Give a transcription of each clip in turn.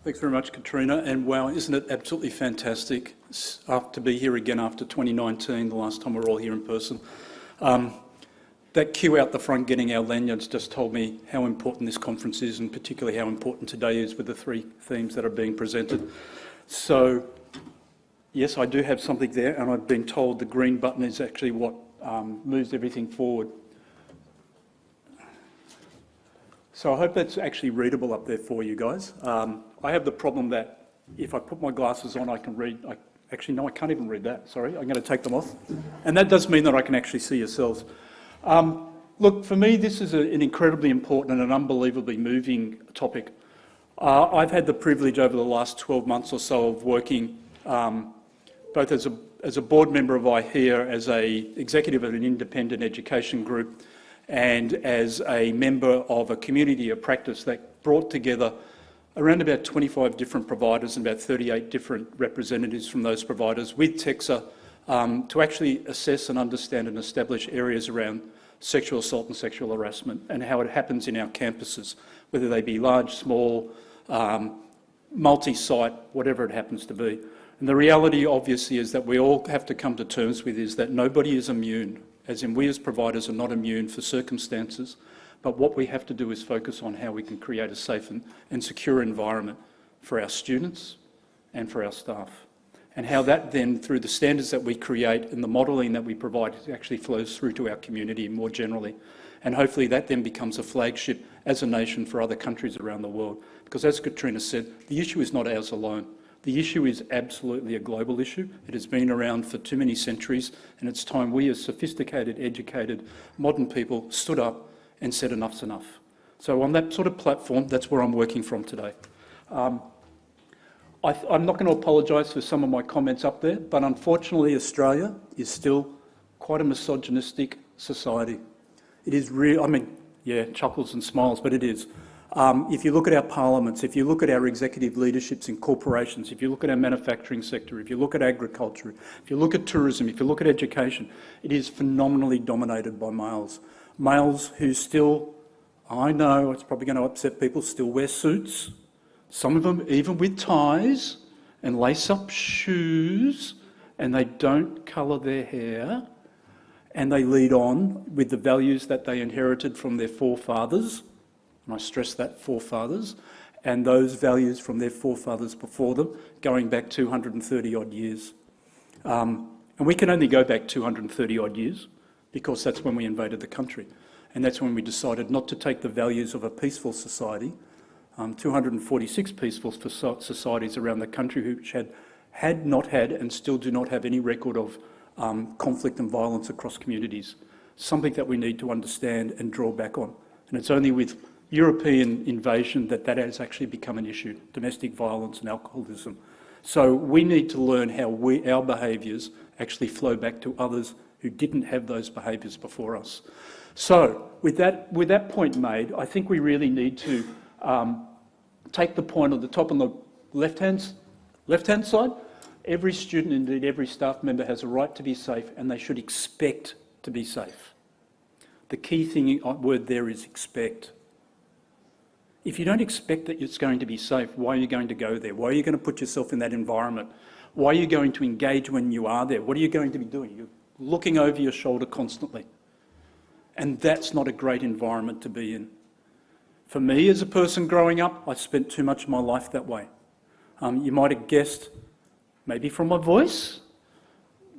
Thanks very much, Katrina. And wow, isn't it absolutely fantastic to be here again after 2019, the last time we were all here in person. That queue out the front getting our lanyards just told me how important this conference is, and particularly how important today is with the three themes that are being presented. So, yes, I do have something there, and I've been told the green button is actually what moves everything forward. So I hope that's actually readable up there for you guys. I have the problem that if I put my glasses on, I can read. Actually, no, I can't even read that. Sorry, I'm going to take them off. And that does mean that I can actually see yourselves. Look, for me, this is an incredibly important and an unbelievably moving topic. I've had the privilege over the last 12 months or so of working both as a board member of IHEA, as an executive of an independent education group, and as a member of a community of practice that brought together around about 25 different providers and about 38 different representatives from those providers with TEQSA to actually assess and understand and establish areas around sexual assault and sexual harassment and how it happens in our campuses, whether they be large, small, multi-site, whatever it happens to be. And the reality, obviously, is that we all have to come to terms with is that nobody is immune, as in we as providers are not immune for circumstances, but what we have to do is focus on how we can create a safe and secure environment for our students and for our staff. And how that then, through the standards that we create and the modelling that we provide, actually flows through to our community more generally. And hopefully that then becomes a flagship as a nation for other countries around the world. Because as Katrina said, the issue is not ours alone. The issue is absolutely a global issue. It has been around for too many centuries, and it's time we as sophisticated, educated, modern people stood up and said enough's enough. So on that sort of platform, that's where I'm working from today. I'm not going to apologise for some of my comments up there, but unfortunately Australia is still quite a misogynistic society. It is real, I mean, yeah, chuckles and smiles, but it is. If you look at our parliaments, if you look at our executive leaderships in corporations, if you look at our manufacturing sector, if you look at agriculture, if you look at tourism, if you look at education, it is phenomenally dominated by males. Males who still, I know it's probably going to upset people, still wear suits, some of them even with ties and lace-up shoes, and they don't colour their hair, and they lead on with the values that they inherited from their forefathers, and I stress that, forefathers, and those values from their forefathers before them, going back 230 odd years. And we can only go back 230 odd years because that's when we invaded the country. And that's when we decided not to take the values of a peaceful society, 246 peaceful societies around the country which had not had and still do not have any record of conflict and violence across communities, something that we need to understand and draw back on. And it's only with European invasion that has actually become an issue, domestic violence and alcoholism. So we need to learn how our behaviours actually flow back to others who didn't have those behaviours before us. So with that point made, I think we really need to take the point on the top on the left-hand side. Every student, indeed every staff member, has a right to be safe, and they should expect to be safe. The key word there is expect. If you don't expect that it's going to be safe, why are you going to go there? Why are you going to put yourself in that environment? Why are you going to engage when you are there? What are you going to be doing? You're looking over your shoulder constantly. And that's not a great environment to be in. For me, as a person growing up, I spent too much of my life that way. You might have guessed, maybe from my voice,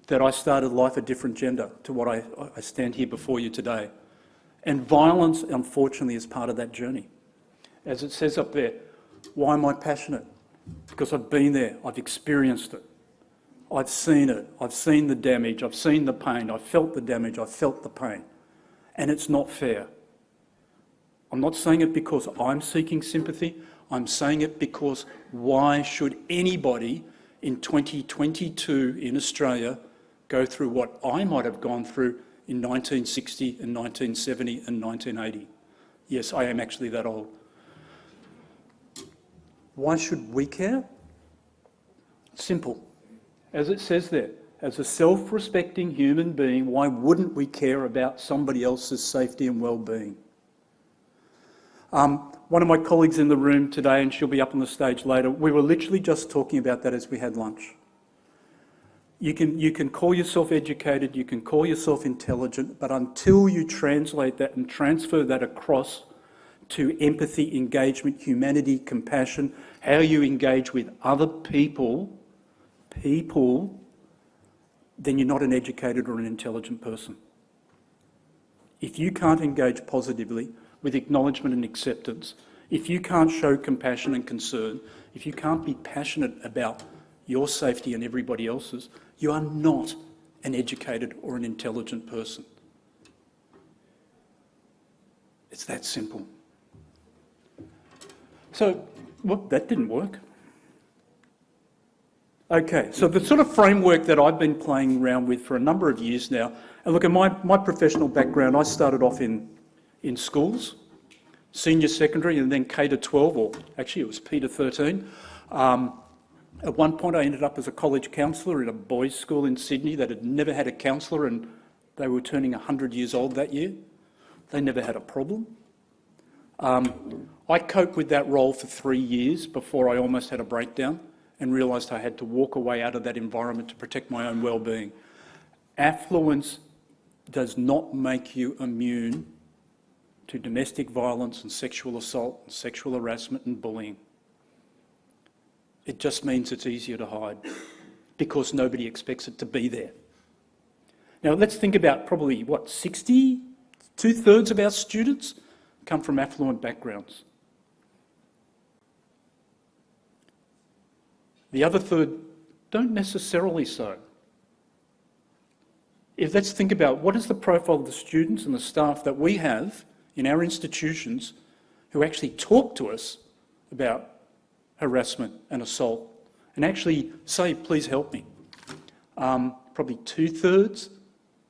that I started life a different gender to what I stand here before you today. And violence, unfortunately, is part of that journey. As it says up there, why am I passionate? Because I've been there, I've experienced it. I've seen it, I've seen the damage, I've seen the pain, I've felt the damage, I've felt the pain. And it's not fair. I'm not saying it because I'm seeking sympathy, I'm saying it because why should anybody in 2022 in Australia go through what I might have gone through in 1960 and 1970 and 1980? Yes, I am actually that old. Why should we care? Simple. As it says there, as a self-respecting human being, why wouldn't we care about somebody else's safety and well-being? One of my colleagues in the room today, and she'll be up on the stage later, we were literally just talking about that as we had lunch. You can call yourself educated, you can call yourself intelligent, but until you translate that and transfer that across to empathy, engagement, humanity, compassion, how you engage with other people, then you're not an educated or an intelligent person. If you can't engage positively with acknowledgement and acceptance, if you can't show compassion and concern, if you can't be passionate about your safety and everybody else's, you are not an educated or an intelligent person. It's that simple. So, well, that didn't work. Okay, so the sort of framework that I've been playing around with for a number of years now, and look, at my professional background, I started off in schools, senior secondary, and then K to 12, or actually it was P to 13. At one point I ended up as a college counsellor in a boys' school in Sydney that had never had a counsellor, and they were turning 100 years old that year. They never had a problem. I coped with that role for 3 years before I almost had a breakdown and realised I had to walk away out of that environment to protect my own well-being. Affluence does not make you immune to domestic violence and sexual assault and sexual harassment and bullying. It just means it's easier to hide because nobody expects it to be there. Now let's think about probably, 60? 2/3 of our students come from affluent backgrounds. The other third don't necessarily so. Let's think about what is the profile of the students and the staff that we have in our institutions who actually talk to us about harassment and assault and actually say, please help me. Probably 2/3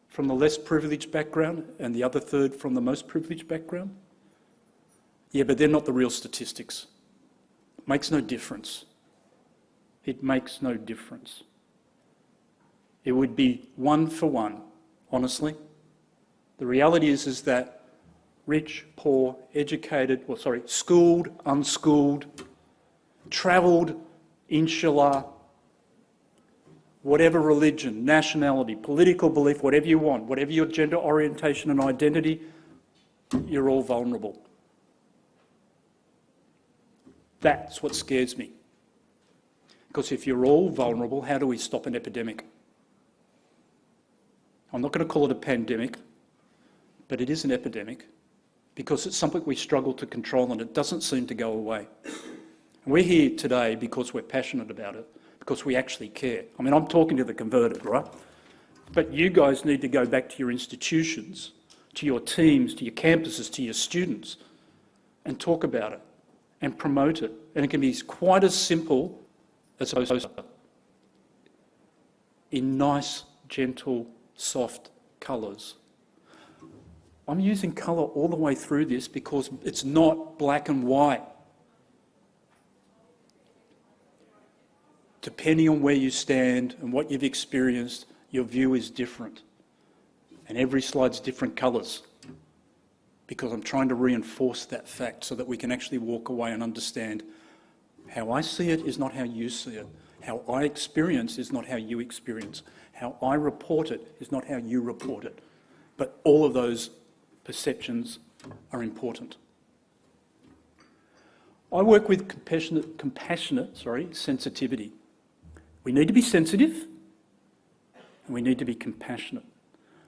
from the less privileged background and the other third from the most privileged background. Yeah, but they're not the real statistics. It makes no difference. It makes no difference. It would be 1 for 1, honestly. The reality is that rich, poor, educated, schooled, unschooled, travelled, insular, whatever religion, nationality, political belief, whatever you want, whatever your gender orientation and identity, you're all vulnerable. That's what scares me. Because if you're all vulnerable, how do we stop an epidemic? I'm not going to call it a pandemic, but it is an epidemic because it's something we struggle to control and it doesn't seem to go away. And we're here today because we're passionate about it, because we actually care. I mean, I'm talking to the converted, right? But you guys need to go back to your institutions, to your teams, to your campuses, to your students, and talk about it and promote it. And it can be quite as simple as in nice, gentle, soft colours. I'm using colour all the way through this because it's not black and white. Depending on where you stand and what you've experienced, your view is different. And every slide's different colours because I'm trying to reinforce that fact so that we can actually walk away and understand how I see it is not how you see it. How I experience is not how you experience. How I report it is not how you report it. But all of those perceptions are important. I work with compassionate sensitivity. We need to be sensitive and we need to be compassionate.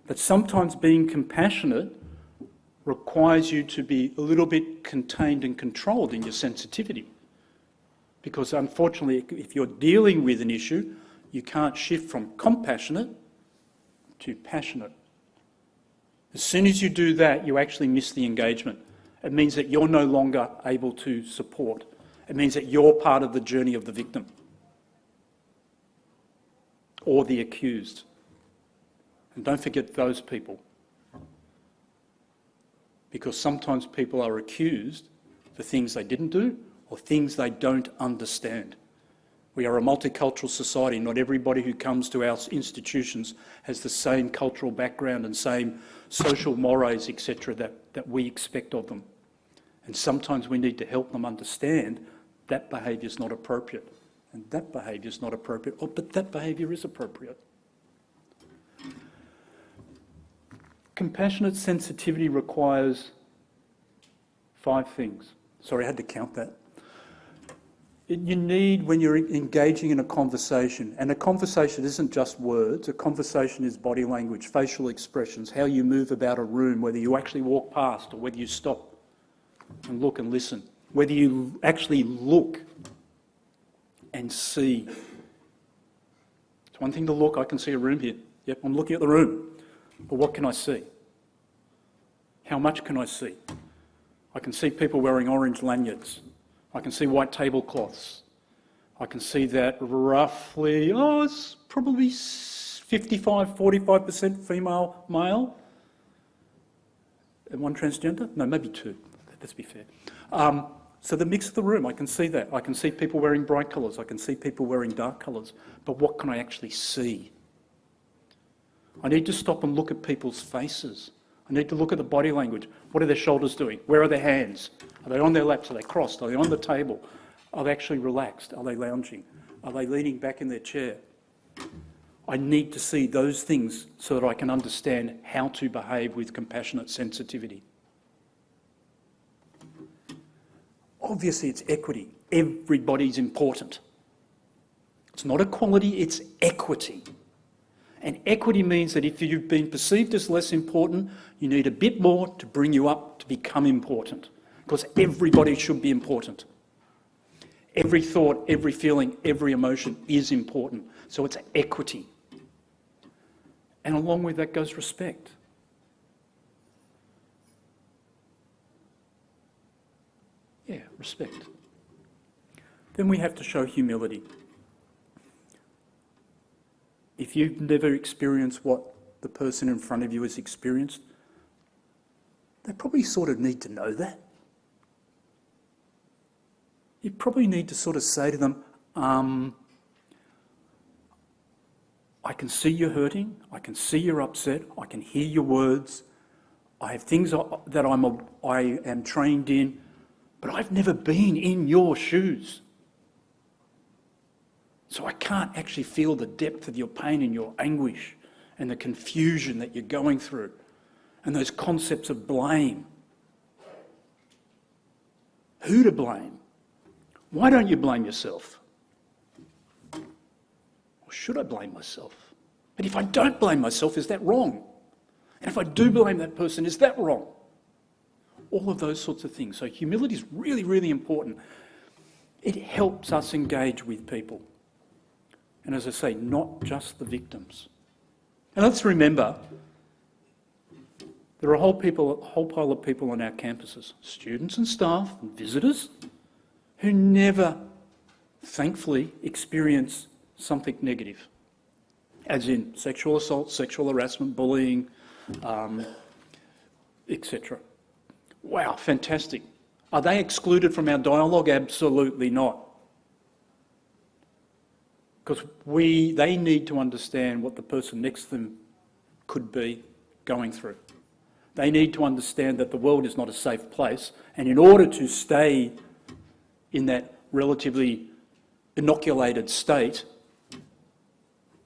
But sometimes being compassionate requires you to be a little bit contained and controlled in your sensitivity. Because unfortunately, if you're dealing with an issue, you can't shift from compassionate to passionate. As soon as you do that, you actually miss the engagement. It means that you're no longer able to support. It means that you're part of the journey of the victim or the accused. And don't forget those people. Because sometimes people are accused for things they didn't do or things they don't understand. We are a multicultural society. Not everybody who comes to our institutions has the same cultural background and same social mores, etc., that we expect of them. And sometimes we need to help them understand that behaviour is not appropriate, and that behaviour is not appropriate, but that behaviour is appropriate. Compassionate sensitivity requires 5 things. Sorry, I had to count that. You need, when you're engaging in a conversation, and a conversation isn't just words, a conversation is body language, facial expressions, how you move about a room, whether you actually walk past or whether you stop and look and listen, whether you actually look and see. It's one thing to look, I can see a room here. Yep, I'm looking at the room. But what can I see? How much can I see? I can see people wearing orange lanyards. I can see white tablecloths. I can see that roughly, it's probably 45% female, male. And 1 transgender? No, maybe 2. Let's be fair. So the mix of the room, I can see that. I can see people wearing bright colours. I can see people wearing dark colours. But what can I actually see? I need to stop and look at people's faces. I need to look at the body language. What are their shoulders doing? Where are their hands? Are they on their laps? Are they crossed? Are they on the table? Are they actually relaxed? Are they lounging? Are they leaning back in their chair? I need to see those things so that I can understand how to behave with compassionate sensitivity. Obviously, it's equity. Everybody's important. It's not equality, it's equity. And equity means that if you've been perceived as less important, you need a bit more to bring you up to become important. Because everybody should be important. Every thought, every feeling, every emotion is important. So it's equity. And along with that goes respect. Yeah, respect. Then we have to show humility. If you've never experienced what the person in front of you has experienced, they probably sort of need to know that. You probably need to sort of say to them, I can see you're hurting, I can see you're upset, I can hear your words, I have things that I am trained in, but I've never been in your shoes. So I can't actually feel the depth of your pain and your anguish and the confusion that you're going through and those concepts of blame. Who to blame? Why don't you blame yourself? Or should I blame myself? But if I don't blame myself, is that wrong? And if I do blame that person, is that wrong? All of those sorts of things. So humility is really, really important. It helps us engage with people. And as I say, not just the victims. And let's remember, there are a whole pile of people on our campuses, students and staff and visitors, who never, thankfully, experience something negative, as in sexual assault, sexual harassment, bullying, etc. Wow, fantastic. Are they excluded from our dialogue? Absolutely not. Because they need to understand what the person next to them could be going through. They need to understand that the world is not a safe place, and in order to stay in that relatively inoculated state,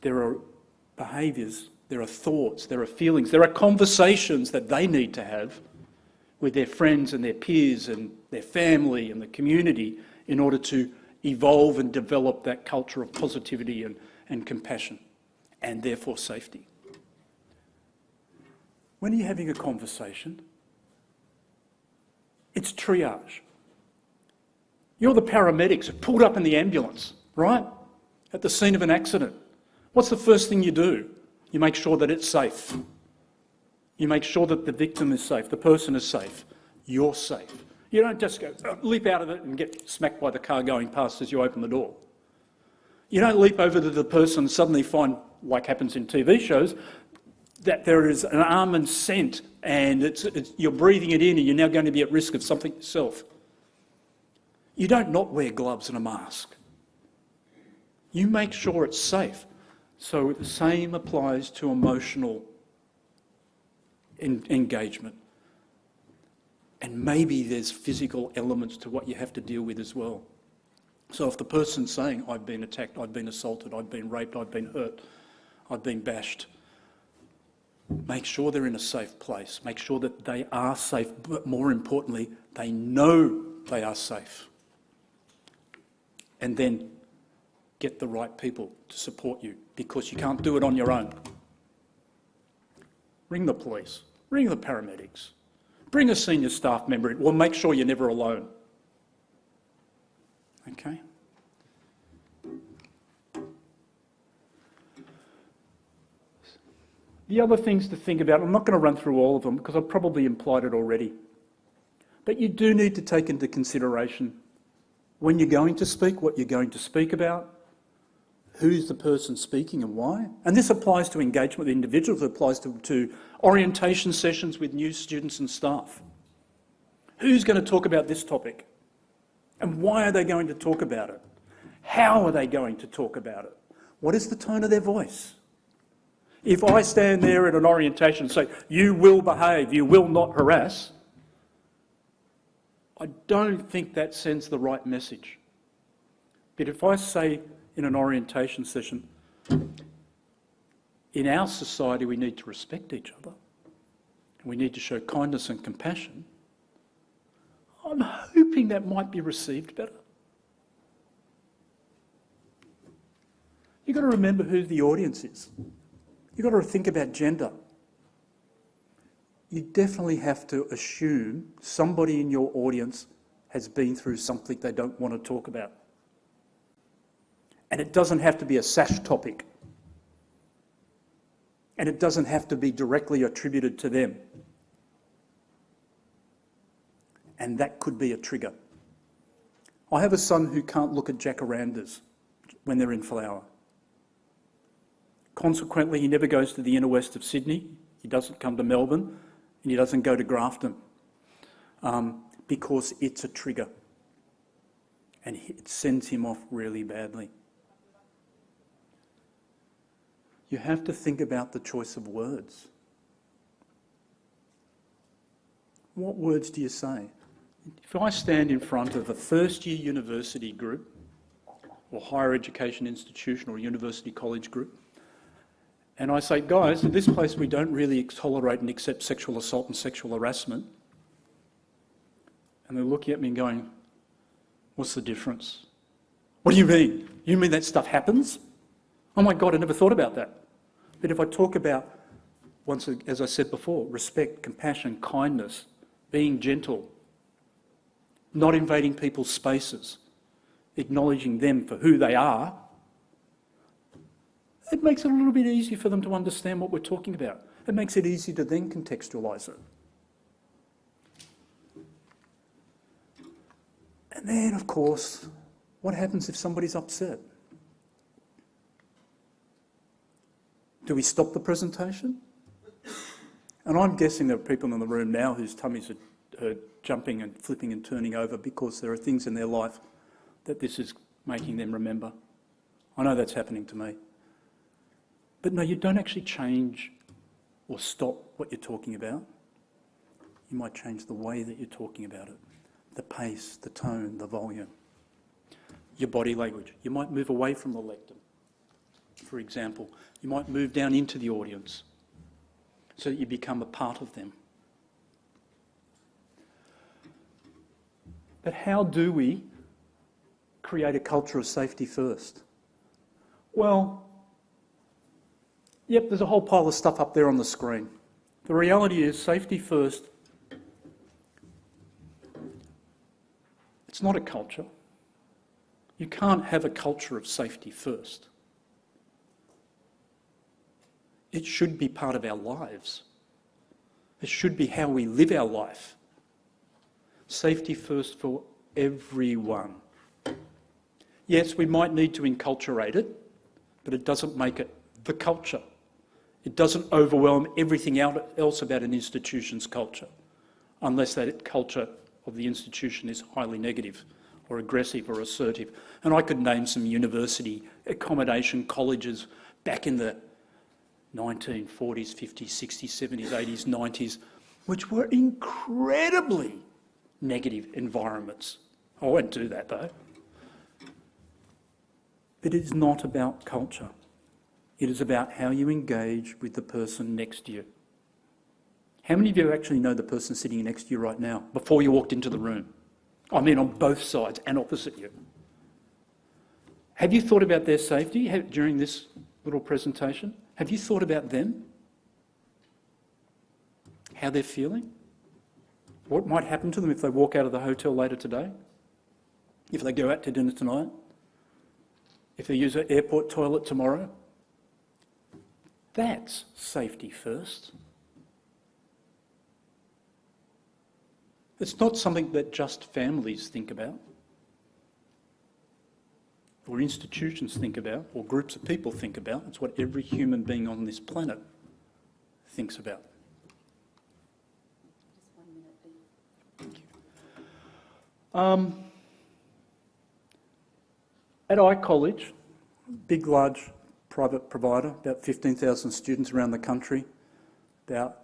there are behaviours, there are thoughts, there are feelings, there are conversations that they need to have with their friends and their peers and their family and the community in order to evolve and develop that culture of positivity and compassion, and therefore safety. When you're having a conversation, it's triage. You're the paramedics who pulled up in the ambulance, right? At the scene of an accident. What's the first thing you do? You make sure that it's safe. You make sure that the victim is safe, the person is safe, you're safe. You don't just go, leap out of it and get smacked by the car going past as you open the door. You don't leap over to the person and suddenly find, like happens in TV shows, that there is an almond scent and you're breathing it in and you're now going to be at risk of something yourself. You don't not wear gloves and a mask. You make sure it's safe. So the same applies to emotional engagement. And maybe there's physical elements to what you have to deal with as well. So if the person's saying, I've been attacked, I've been assaulted, I've been raped, I've been hurt, I've been bashed, make sure they're in a safe place. Make sure that they are safe, but more importantly, they know they are safe. And then get the right people to support you, because you can't do it on your own. Ring the police, ring the paramedics, bring a senior staff member in, or make sure you're never alone. Okay? The other things to think about, I'm not going to run through all of them because I've probably implied it already, but you do need to take into consideration when you're going to speak, what you're going to speak about, who's the person speaking and why. And this applies to engagement with individuals, it applies to orientation sessions with new students and staff. Who's going to talk about this topic? And why are they going to talk about it? How are they going to talk about it? What is the tone of their voice? If I stand there at an orientation and say, you will behave, you will not harass, I don't think that sends the right message. But if I say in an orientation session, in our society we need to respect each other, and we need to show kindness and compassion, I'm hoping that might be received better. You've got to remember who the audience is. You've got to think about gender. You definitely have to assume somebody in your audience has been through something they don't want to talk about. And it doesn't have to be a sash topic. And it doesn't have to be directly attributed to them. And that could be a trigger. I have a son who can't look at jacarandas when they're in flower. Consequently, he never goes to the inner west of Sydney, he doesn't come to Melbourne, and he doesn't go to Grafton, because it's a trigger. And it sends him off really badly. You have to think about the choice of words. What words do you say? If I stand in front of a first-year university group, or higher education institution or university college group, and I say, guys, in this place we don't really tolerate and accept sexual assault and sexual harassment, and they're looking at me and going, what's the difference? What do you mean? You mean that stuff happens? Oh my God, I never thought about that. But if I talk about, once, as I said before, respect, compassion, kindness, being gentle, not invading people's spaces, acknowledging them for who they are, it makes it a little bit easier for them to understand what we're talking about. It makes it easy to then contextualise it. And then, of course, what happens if somebody's upset? Do we stop the presentation? And I'm guessing there are people in the room now whose tummies are jumping and flipping and turning over because there are things in their life that this is making them remember. I know that's happening to me. But no, you don't actually change or stop what you're talking about. You might change the way that you're talking about it, the pace, the tone, the volume, your body language. You might move away from the lectern, for example. You might move down into the audience so that you become a part of them. But how do we create a culture of safety first? Well, yep, there's a whole pile of stuff up there on the screen. The reality is, safety first, it's not a culture. You can't have a culture of safety first. It should be part of our lives. It should be how we live our life. Safety first for everyone. Yes, we might need to enculturate it, but it doesn't make it the culture. It doesn't overwhelm everything else about an institution's culture, unless that culture of the institution is highly negative or aggressive or assertive. And I could name some university accommodation colleges back in the 1940s, 50s, 60s, 70s, 80s, 90s, which were incredibly negative environments. I won't do that though. But it is not about culture. It is about how you engage with the person next to you. How many of you actually know the person sitting next to you right now, before you walked into the room? I mean on both sides and opposite you. Have you thought about their safety during this little presentation? Have you thought about them? How they're feeling? What might happen to them if they walk out of the hotel later today? If they go out to dinner tonight? If they use an airport toilet tomorrow? That's safety first. It's not something that just families think about, or institutions think about, or groups of people think about. It's what every human being on this planet thinks about. Just 1 minute, please. Thank you. At iCollege, big, large private provider, about 15,000 students around the country, about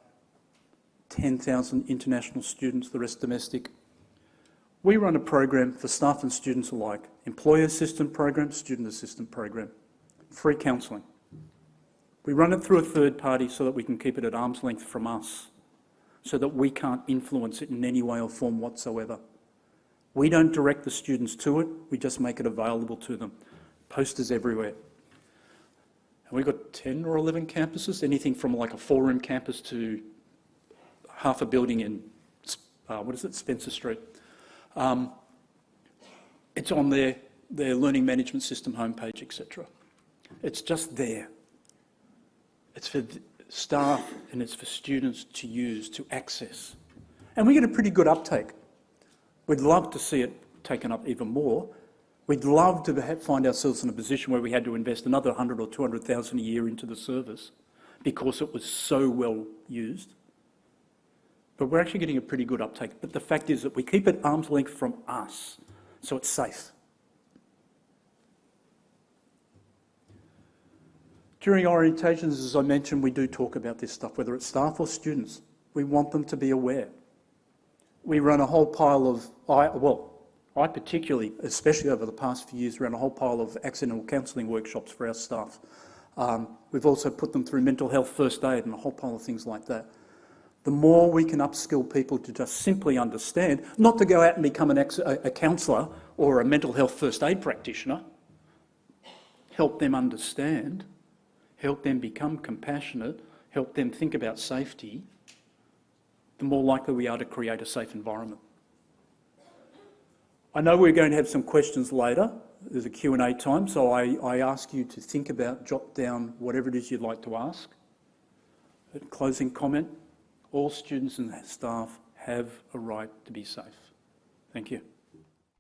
10,000 international students, the rest domestic. We run a program for staff and students alike, employee assistant program, student assistant program, free counselling. We run it through a third party so that we can keep it at arm's length from us, so that we can't influence it in any way or form whatsoever. We don't direct the students to it, we just make it available to them. Posters everywhere. And we've got 10 or 11 campuses, anything from like a 4-room campus to half a building in, Spencer Street. It's on their learning management system homepage, etc. It's just there. It's for staff and it's for students to use, to access. And we get a pretty good uptake. We'd love to see it taken up even more. We'd love to find ourselves in a position where we had to invest another 100 or 200,000 a year into the service because it was so well used. But we're actually getting a pretty good uptake. But the fact is that we keep it arm's length from us, so it's safe. During orientations, as I mentioned, we do talk about this stuff, whether it's staff or students. We want them to be aware. We run a whole pile of, I particularly, especially over the past few years, ran a whole pile of accidental counselling workshops for our staff. We've also put them through mental health first aid and a whole pile of things like that. The more we can upskill people to just simply understand, not to go out and become a counsellor or a mental health first aid practitioner, help them understand, help them become compassionate, help them think about safety, the more likely we are to create a safe environment. I know we're going to have some questions later. There's a Q&A time, so I ask you to think about, jot down whatever it is you'd like to ask. A closing comment, all students and staff have a right to be safe. Thank you.